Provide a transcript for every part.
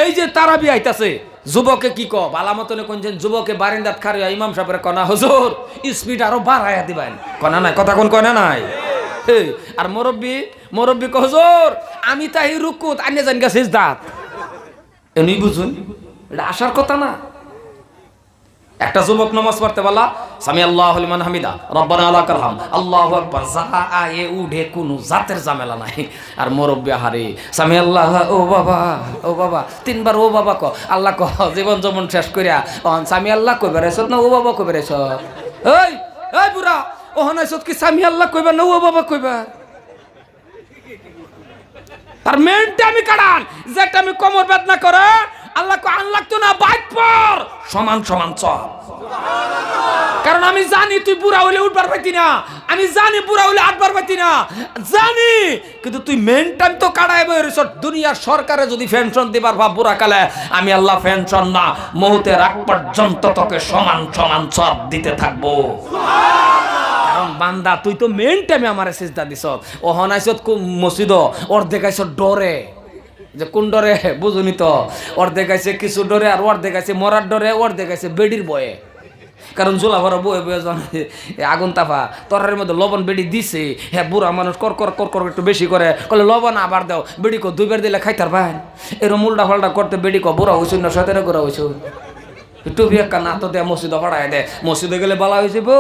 এই যে তারাবি আইতাছে, যুবকে কি কো বালা মতনে কোনজন যুবকে বারিন্দাত খাড়িয়া ইমাম সাহেবের কনা হুজুর স্পিড আরো বাড়াইয়া দিবেন, কনা নাই কথা কোন কনা নাই। আর মুরব্বি কো হুজুর আমি তাই রুকুত আইনে জান গা সিজদাত, এমনি বুঝুন এটা আসার কথা না। একটা যুবক নামাজ পড়তে বলা সামি আল্লাহু লিমান হামিদা রব্বানা লাকাল হামদ আল্লাহু আকবার, যাহা আয়ে উঠে কোনো জাতের ঝামেলা নাই। আর মুরব্বি হারে সামি আল্লাহ ও বাবা তিনবার ও বাবা ক আল্লাহ ক জীবন যেমন শেষ করিয়া অন সামি আল্লাহ কইবার এসত না ও বাবা কইবার এসত। এই এই বুড়া ওহন এসত কি সামি আল্লাহ কইবার না ও বাবা কইবার? আর মেনটা আমি কাড়ান যেটা আমি কোমর বেদনা করে আল্লাহ কো আল্লাহ তো না বাইক পর সমান সমান চল। কারণ আমি জানি তুই বুড়া হইলে উঠবার পাইতি না, আমি জানি বুড়া হইলে আটবার পাইতি না জানি, কিন্তু তুই মেন টাইম তো কাটাই বইরিস। দুনিয়ার সরকারে যদি পেনশন দিবার ভাব বুড়া কালে, আমি আল্লাহ পেনশন না মৌতের আগ পর্যন্ত তোকে সমান সমান সব দিতে থাকবো। কারণ বান্দা তুই তো মেন টাইমে আমারে সিজদা দিছ, ও হনাইছত মসজিদ ওর দেখাইছ ডরে, যে কোন ডরে বুঝুনি তো, ওর দেখাইছে কিছু ডরে আর ওর দেখাইছে মরার ডরে, ওর দেখাইছে বেডির বয়ে। কারণ জোলা ভরা বয়ে বয়ে আগুন তাপা তরারের মধ্যে লবণ বেড়ি দিছে, হ্যাঁ বুড়া মানুষ কর কর কর কর একটু বেশি করে কলে লবণ আবার দাও, বেড়ি কো দুইবার দিলে খাইতার ভাই এরম উল্টা ফাল্টা করতে বেড়ি কো বুড়া হয়েছ না সতেরো করা হয়েছ টুপি একটা না তো দেয় মসজিদে পড়ায় দেয়, মসজিদে গেলে বালা হয়েছে বো,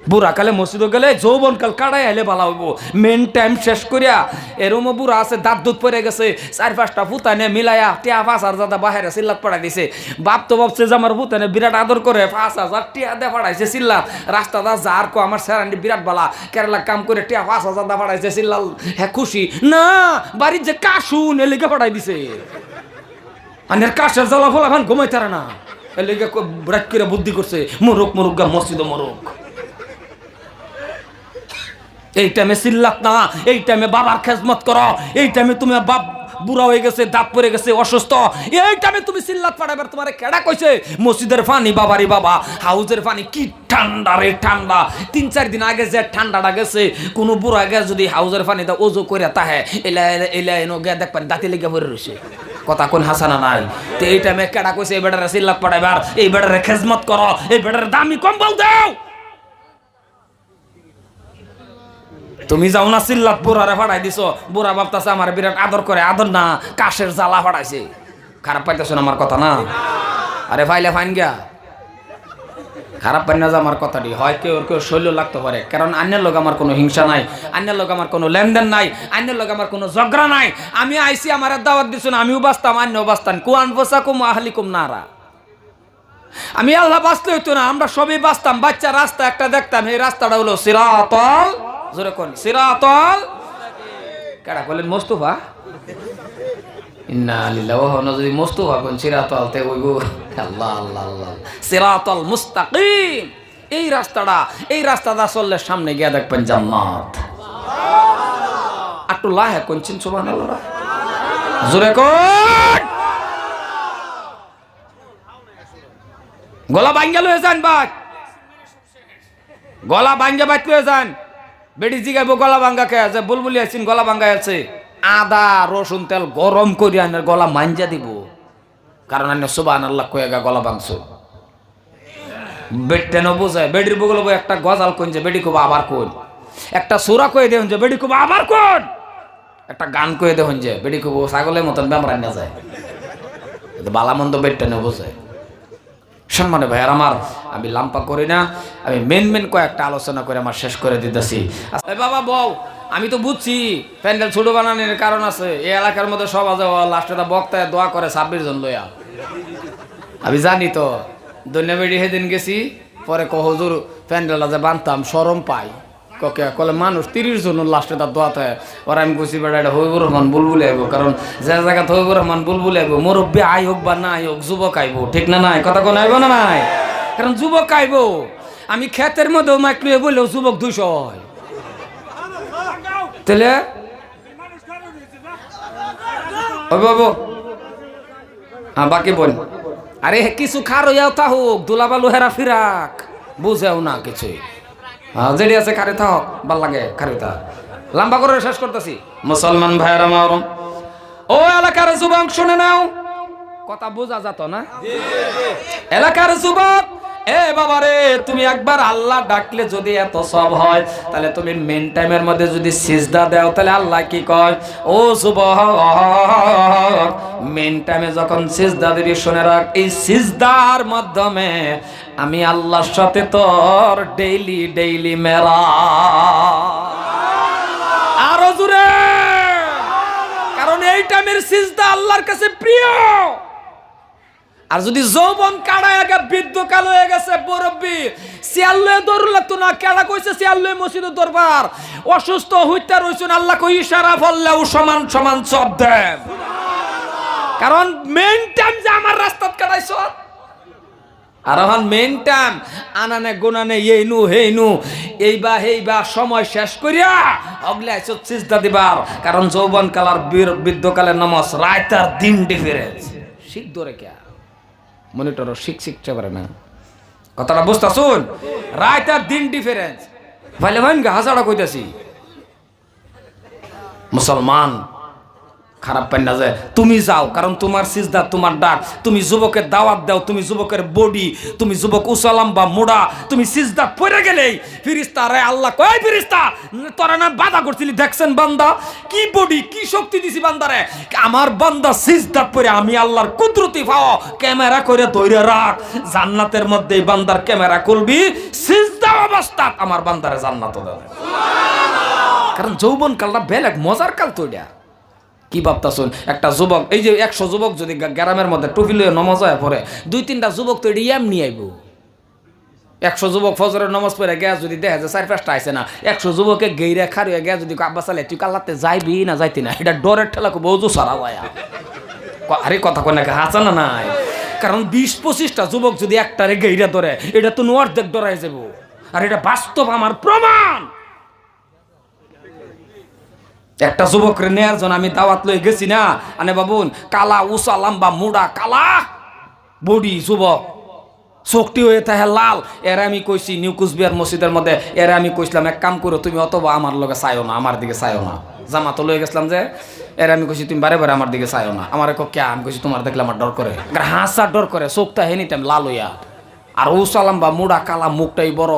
বুড়া কালে মসজিদে গেলে যৌবন কাল কাটাই আইলে ভালো হইব। মেন টাইম শেষ করিয়া এরমও বুড়া আছে দাঁত দুধ পড়ে গেছে, 4-5টা ফুতানে মিলাইয়া টিয়া 5,000 বাহিরে সিল্লাত পড়াই দিছে। বাপ তো ভাবছে যে আমার ফুতানে বিরাট আদর করে 5,000 টিয়া দিয়ে পড়াইছে সিল্লাত, রাস্তাটা যার কো আমার স্যারান্ডি বিরাট বালা কেরালা কাম করে টিয়া 5,000 দা পড়াইছে সিল্লাল, হ্যাঁ খুশি না বাড়ির যে কাশুন এলিগে পড়াই দিছে। আনের কাশের জ্বালা ফল এখন ঘুমাইতারে না, এলিগে রাত করে বুদ্ধি করছে মুরুক গা মসজিদ মুরুক। এই টাইমে চিল্লাত না, এই টাইমে বাবার খেজমত করো, এই টাইমে তুমি বাপ বুড়া হয়ে গেছে দাঁত পড়ে গেছে অসুস্থ, এই টাইমে তুমি চিল্লাত পাঠাবার তোমার কেডা কইছে? মসজিদের পানি বাবারি বাবা, হাউজের পানি কি ঠান্ডা রে ঠান্ডা। 3-4 দিন আগে যে ঠান্ডাটা গেছে, কোনো বুড়া গে যদি হাউজের পানিতে ওজো করে তাহে এলা এনো গে দেখবেন দাঁতি লেগে পড়ে রয়েছে, কথা কোন হাসানা নাই। তো এই টাইমে কেডা কইছে এই বেটারে চিল্লাত পাঠাবার, এই বেটারে খেজমত করো, এই বেটারে দামি কম্বল দাও? তুমি যাও না চিল্লাত বুড়ারে ফাড়াই দিছ, বুড়া ভাবতাছে আমার বিরাট আদর করে, আদর না কাশের জ্বালা ফাড়াইছে। খারাপ পাইতেছ না আমার কথা না? আরে ফাইলে ফাইন গিয়া খারাপ পাই না যে আমার কথাটি হয় কেউ শৈল লাগতে পারে, কারণ অন্যের লোক আমার কোনো হিংসা নাই, অন্যের লোক আমার কোনো লেনদেন নাই, অন্যের লোক আমার কোনো ঝগড়া নাই। আমি আইসি আমার দাওয়াত দিছ না, আমিও বাঁচতাম আন্যও বাঁচতাম, কুয়ান বসাকুম আহলিকুম নারা। আমি আল্লাহ বাঁচতে হইতো না, আমরা সবই বাঁচতাম। বাচ্চা রাস্তা একটা দেখতাম, এই রাস্তাটা হলো সিরাতাল, জোরে কোন সিরাতাল, কারা বলেন মোস্তফা, ইন্না লিল্লাহি ওয়া ইন্না ইলাইহি মোস্তফা কোন সিরাতাল তে হইব আল্লাহ আল্লাহ আল্লাহ সিরাতাল মুস্তাকিম। এই রাস্তাটা চললে সামনে গিয়ে দেখবেন জান্নাত। সুবহানাল্লাহ, একটু লাহে কোনছেন সুবহানাল্লাহ, জোরে কোন। গলা ভাঙ্গা লয়ে যান ভাই, গলা ভাঙ্গা বাইত লয়ে যান। বেডি জিগাইব গলা ভাঙ্গা খেয়ে আছে, বুলবুলি আছেন গলা ভাঙ্গা আছে, আদা রসুন তেল গরম করি আনের গলা মাঞ্জা দিব, কারণ আনে সুবহানাল্লাহ কয়ে গা গলা ভাঙছো। বেড টেন বোঝায়, বেডির বগল একটা গজাল কোন যে বেডি কব আবার কোন, একটা সুরা কয়ে দেন যে বেডি কব আবার কোন, একটা গান কয়ে দেন যে বেডি কব ছাগলের মতন ব্যামরান না যায়, বালামন্দ বেড টেনে বোঝায়। সম্মানে ভাই আর আমার, আমি লাম্পা করি না, আমি মেন কয়েকটা আলোচনা করে আমার শেষ করে দিতেছি। বাবা বউ আমি তো বুঝছি প্যান্ডেল ছোট বানানোর কারণ আছে, এই এলাকার মধ্যে সব আছে লাস্টে বক্তায় দোয়া করে 26 জন লইয়া, আমি জানি তো। দৈন্য বেড়ি সেদিন গেছি, পরে হুজুর প্যান্ডেল যে বানতাম সরম পাই, কলে মানুষ 30 জন লাস্টে তার দোয়াতে, ওরা আমি বুঝি বেড়া এটা হবিবুর রহমান বুলবুলি আইব, কারণ যে জায়গা হবিবুর রহমান বুলবুলি আইব, মুরব্বী আই হোক বা না আই হোক যুবক আইব, ঠিক না নাই কথা কোন আইব না নাই, কারণ যুবক আইব। আমি ক্ষেতের মধ্যেও মাইক্রোয়ে বললেও যুবক 200 হয়, তাহলে বাবু হ্যাঁ বাকি বল। আরে কিছু খার হইয়াও তা হোক, দুলাবালু হেরা ফিরাক বুঝেও না কিছু, যেটি আছে খারে থাক ভাল লাগে খারে তা। লম্বা করে শেষ করতেছি মুসলমান ভাইয়ের আমার, ও এলাকার যুবক শুনে নাও, কথা বোঝা যেত না? এলাকার যুবক, এ বাবা রে, তুমি একবার আল্লাহ ডাকলে যদি এত সব হয়, তাহলে তুমি মেন টাইমের মধ্যে যদি সিজদা দাও, তাহলে আল্লাহ কি কয়? ও যুবক, মেন টাইমে যখন সিজদা দিবি শুনে রাখ, এই সিজদার মাধ্যমে আমি আল্লাহর সাথে তোর ডেইলি মেরা। আরো জোরে, কারণ এই টাইমের সিজদা আল্লাহর কাছে প্রিয়। আর যদি যৌবন কাড়া একা বৃদ্ধকাল হয়ে গেছে, মুরব্বী সিয়াল্লে দৌড় লাগতো না, কেডা কইছে সিয়াল্লে মসজিদের দরবার, অসুস্থ হইতে রইছেন, আল্লাহ কই ইশারা ফললেও সমান সমান সব দেন। কারণ মেন টাইম যে আমার রাস্তাত কাটাইছ, আর এখন মেন টাইম আনানে গোনানে এইনু হেইনু এইবা সময় শেষ করিয়া অগলে আইছো সিজদা দিবার। কারণ যৌবন কাল আর বৃদ্ধকালের নামাজ রাত আর দিন ডিফারেন্স। শিখ ধরে কে মনিটর শিখতে পারে না, কথাটা বুঝতা শুন, রাত আর দিন ডিফারেন্স। ভাইলে ভাই হাজারা কইতাছি, মুসলমান খারাপ পাই না যে তুমি যাও, কারণ তোমার সিজদা তোমার ডাক, তুমি যুবকের দাওয়াত দাও, তুমি যুবকের বডি, তুমি যুবক উসালাম বা মোড়া, তুমি সিজদা পড়ে গেলেই ফিরিস্তা রে আল্লাহ কয়, ফিরিস্তা তোরা না বাধা করছিলি, দেখছেন বান্দা কি বডি কি শক্তি দিছি বান্দারে, আমার বান্দা সিজদা পড়ে আমি আল্লাহর কুদরতি পাও, ক্যামেরা করে ধরে রাখ, জান্নাতের মধ্যে বান্দার ক্যামেরা করবি, সিজদা অবস্থাত আমার বান্দারে জান্নাত দেবে। কারণ যৌবন কালটা বেলেগ মজার কাল তো এটা। কি ভাবতাছুন, একটা যুবক, এই যে 100 যুবক যদি গ্রামের মধ্যে টুপি লয়ে নামাজ হয় পরে, 2-3টা যুবক তো এটি এমনি আইব। 100 যুবক ফজরের নামাজ পড়ে গ্যাস যদি দেখে যে 4-5টা আইছে না, 100 যুবকে গেইরা খারিয়ে গ্যাস যদি আব্বা চালে তুই কাল্লাতে যাইবি না যাইতি না, এটা ডরের ঠেলা খুব বহু সারা যায়। আরে কথা কয় না হাসা না নাই, কারণ 20-25টা যুবক যদি একটারে গেইরা ধরে, এটা তো অর্ধেক ডরাই যাব। আর এটা বাস্তব আমার প্রমাণ। একটা যুবকরে নেয়ার জন্য আমি দাওয়াত লয়ে গেছি না, আনে বাবুন কালা উষা লম্বা মুড়া কালা বডি যুবক, চোখটি হয়ে থাকে লাল। এরা আমি কইছি নিউ কুচবিহার মসজিদের মধ্যে, এরা আমি কইছিলাম এক কাম করো তুমি অথবা আমার লগে চাইও না, আমার দিকে চাইও না। জামা তো লয়ে গেছিলাম যে, এরা আমি কইছি তুমি বারে বারে আমার দিকে চাইও না। আমার কে আমি কইছি তোমার দেখলে আমার ডর করে, হাসা ডর করে, চোখটা হেনি টাইম লাল হইয়া, আর উষা লম্বা মুড়া কালা, মুখটাই বড়।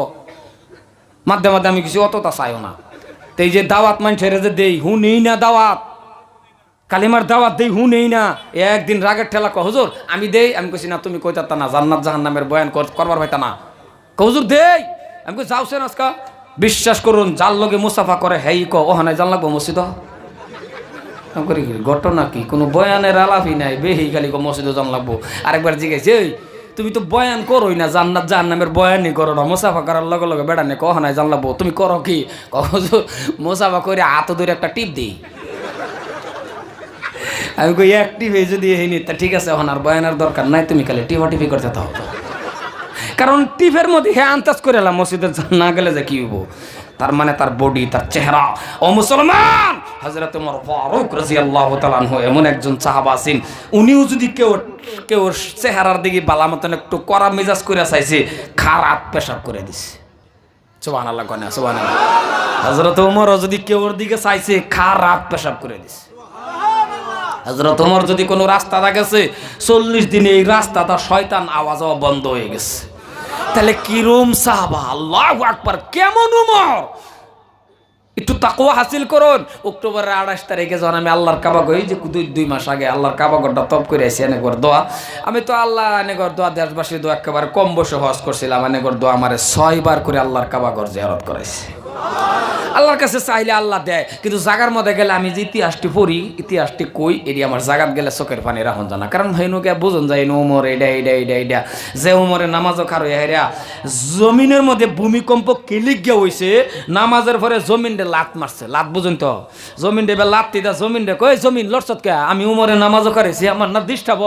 মাধ্যে মাধ্যে আমি কিছু অতটা চাইও না। এই যে দাওয়াত মানুষের যে দেই হু নেই না, দাওয়াত কালিমার দাওয়াত দেই হু নেই না, একদিন রাগের ঠেলা কয় হুজুর আমি দেই, আমি কইছি না তুমি কইতা না, জান্নাত জাহান্নামের বয়ান করবার পাইতা না, হুজুর দেই, আমি কই যাওছেন আজকা, বিশ্বাস করুন যার লগে মুসাফা করে হেই ক ওহানায় জান লাগবো মসজিদ করি ঘটনা কি, কোনো বয়ানের আলাপই নাই, বেহি খালি মসজিদে জান লাগবো। আরেকবার জিজ্ঞাসা তুমি তো বয়ান করোই না, জান্নাত জাহান্নামের বয়ানই করো না, মুসাফা করার লগে লগে বেড়া নে কহনায় জান লাগবো, তুমি করো কি? মুসাফা করে হাত ধরে একটা টিপ দিই। আমি কই এক টিপে যদি হইনি তা ঠিক আছে, এখন আর বয়ানের দরকার নাই, তুমি খালি টিপি করতে থাকো। কারণ টিপের মধ্যে হ্যাঁ আন্দাজ করে এলাম মসজিদে না গেলে যে কি হইব, তার মানে তার বডি, তার চেহারা। ও মুসলমান, হযরত ওমর ফারুক রাদিয়াল্লাহু তাআলা আনহু এমন একজন সাহাবা আছেন, উনিও যদি কেউ চেহারার দিকে বালা মতন একটু কড়া মেজাজ করে চাইছে, খারাপ পেশাব করে দিছে। সুবহানাল্লাহ কনা সুবহানাল্লাহ। হযরত ওমরও যদি কেউর দিকে চাইছে, খারাপ পেশাব করে দিছে। হযরত ওমর যদি কোনো রাস্তা গেছে 40 দিনে এই রাস্তাটা শয়তান আওয়াজ বন্ধ হয়ে গেছে, তাহলে কিরম সাহাবা, আল্লাহু আকবার, কেমন ওমর। একটু তাকওয়া হাসিল করুন। অক্টোবরের 28 তারিখে যখন আমি আল্লাহর কাবা গই, যে 2 মাস আগে আল্লাহর কাবা ঘরটা তপ করে আসি, এনেগর দোয়া, আমি তো আল্লাহ এনেগর দোয়া দেশবাসীর দোয়া একেবারে কম বসে হজ করছিলাম, এনেগর দোয়া আমারে 6 বার করে আল্লাহর কাবা ঘর জিয়ারত করাইছে। আল্লাহর কাছে চাইলে আল্লাহ দেয়, কিন্তু জাগার মধ্যে গেলে আমি যে ইতিহাসটি পড়ি, ইতিহাসটি কই, এটি আমার জাগাত গেলে চোখের পানি রাখুন জানা। কারণ হইনুকে বুঝুন যায় উমর এটা যে উমরে নামাজও খারো হেরা, জমিনের মধ্যে ভূমিকম্প কিলিক গিয়ে হয়েছে, নামাজের পরে জমিন রে লাত মারছে, লাত বুঝুন তো, জমিন রে লাত দিদা, জমিন রে কই জমিন লড়ছত কে, আমি উমরে নামাজও করেছি, আমার না ডিস্টার্ব।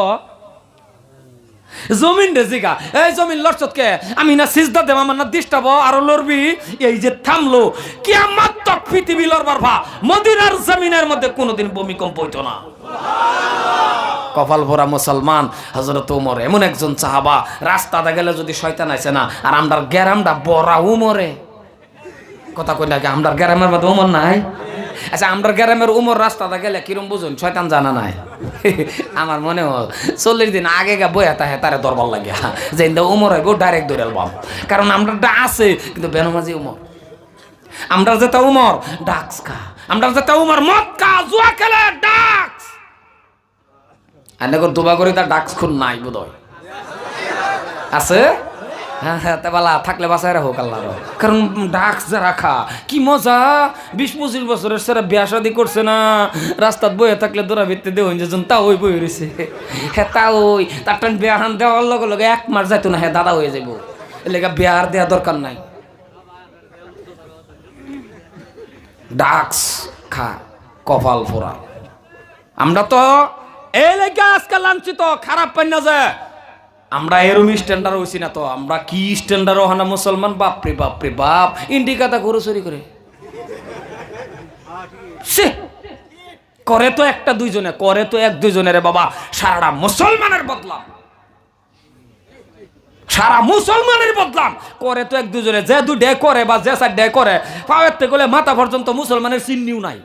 জমিন রে জিগা, এই জমিন লড়ছত কে, আমি না সিজদা দেব, আমার না ডিস্টার্ব, আরো লড়বি। এই যে থামলো, কিয়ামত তক পৃথিবী লড়বার ভা, মদিনার জমিনের মধ্যে কোনোদিন ভূমিকম্প হইতো না। কপাল ভরা মুসলমান, হযরত ওমর এমন একজন সাহাবা, রাস্তাতে গেলে যদি শয়তান আইছে না, আর আমরার গ্যারামটা বড়া উমরে, কথা কই না, আমরার গ্যারামের মধ্যে ওমর নাই, আচ্ছা আমরা গ্রামের উমর রাস্তাটা গেলে কিরম বুঝুন শয়তান জানা নাই আমার মনে হয় 40 দিন আগে গা বইয়া তাহে তারে দরবার লাগে যে উমর হইব ডাইরেক্ট ধরে আলবাম কারণ আমরা আছে কিন্তু বেনমাজি উমর আমরা যেটা উমর ডাক্স খা আমরা যেটা উমর মদ খা জুয়া খেলে ডাক্স আনেকর দুবা করে তার ডাক্স খুন নাই বোধহয় আছে হ্যাঁ হ্যাঁ তা বালা থাকলে বাসায় রাখো আল্লাহ কারণ ডাক্স যা রাখা কি মজা 20-25 বছরের সেরা বিয়া শাদি করছে না রাস্তাত বয়ে থাকলে দৌড়া ভিত্তি দেওয়া যেজন তা ওই বই রয়েছে হ্যাঁ তা ওই তার টান বিয়া হান দেওয়ার লগে লগে 1 মাস যাইতো না হ্যাঁ দাদা হয়ে যাবো এলাকা বিয়া আর দেওয়া দরকার নাই ডাক্স খা কপাল ফোরা আমরা তো এই লেগে আজকাল লাঞ্ছিত খারাপ পাই না যে আমরা এরম স্ট্যান্ডার্ড হইছি না তো আমরা কি স্ট্যান্ডার্ড হানা মুসলমান বাপরে বাপরে বাপ ইন্ডিকাতা গরু চুরি করে সে করে তো একটা দুইজনে করে তো 1-2 বাবা সারা মুসলমানের বদলাম সারা মুসলমানের বদলাম করে তো 1-2 যে 2 করে বা যে 4 করে পাওয়াতে গেলে মাথা পর্যন্ত মুসলমানের চিহ্নিও নাই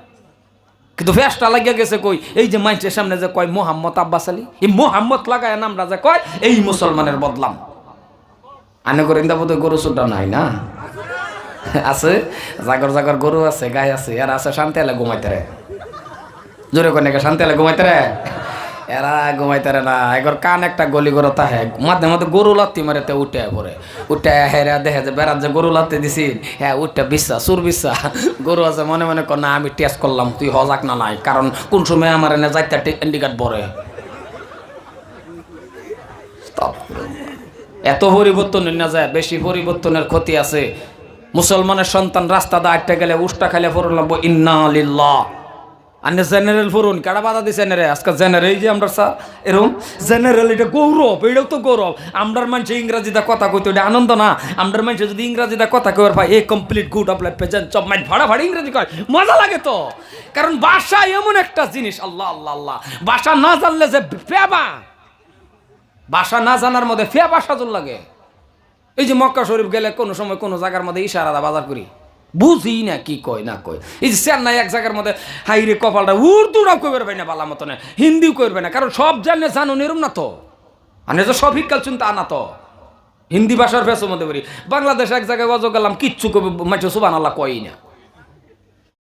কিন্তু ফেসটা লাগিয়া গেছে কই এই যে মাইন্সের সামনে যে কয় মোহাম্মদ আব্বাস আলী এই মোহাম্মদ লাগায় নামরা যে কয় এই মুসলমানের বদলাম আনে করেন দা বোধহয় গরু চুটা নাই না আছে জাগর জাগর গরু আছে গাই আছে আর আছে শান্তি এলে ঘুমাইতে রে জোরে কোন শান্তি এলে ঘুমাইতে রে এরা ঘুমাইতে রে না এগর কান একটা গলি গরু তাহে মাঝে মধ্যে গরু লাত্তি মারে উঠে পরে উঠে হেরা দেখে যে বেড়াত যে গরু লাত্তি দিছি হ্যাঁ উঠে বিশ্বাস সুর বিশ্বাস গরু আছে মনে মনে কর না আমি টেস্ট করলাম তুই হজাক না নাই কারণ কোন সময় আমার এনে যাইতে ইন্ডিকেট পরে এত পরিবর্তন না যায় বেশি পরিবর্তনের ক্ষতি আছে মুসলমানের সন্তান রাস্তা দা আটটা গেলে উষ্টা খাইলে ফরুন লাগবো ইন্না লিল্লাহ আনে জেনারেল ফরুন কেডা বাধা দিছে রে আজকাল জেনারেল যে আমরা স্যার এরকম জেনারেল এটা গৌরব এটাও তো গৌরব আমরার মানুষ ইংরাজিতে কথা কইতে এটা আনন্দ না আমরার মানুষ যদি ইংরাজিতে কথা কইবার ভাই এ complete good of life present সব মাইন্ড ভাড়া ভাড়া ইংরেজি কয় মজা লাগে তো কারণ ভাষা এমন একটা জিনিস আল্লাহ আল্লাহ আল্লাহ ভাষা না জানলে যে ফেবা ভাষা না জানার মধ্যে ফেবা সাজল লাগে এই যে মক্কা শরীফ গেলে কোনো সময় কোনো জায়গার মধ্যে ইশারা বাজার করি বুঝি না কি কয় না কয় এই যে চেন্নাই এক জায়গার মধ্যে হাইরে কপালটা উর্দুটাও কইবার পাই না বালা মতো না হিন্দিও করবে না কারণ সব জানলে জানো এরম না তো মানে যে সব শিক্ষাল চিন্তা আনা তো হিন্দি ভাষার ফেসের মধ্যে করি বাংলাদেশ এক জায়গায় অজ গেলাম কিচ্ছু কবে মাইছো সুবহানাল্লাহ কই না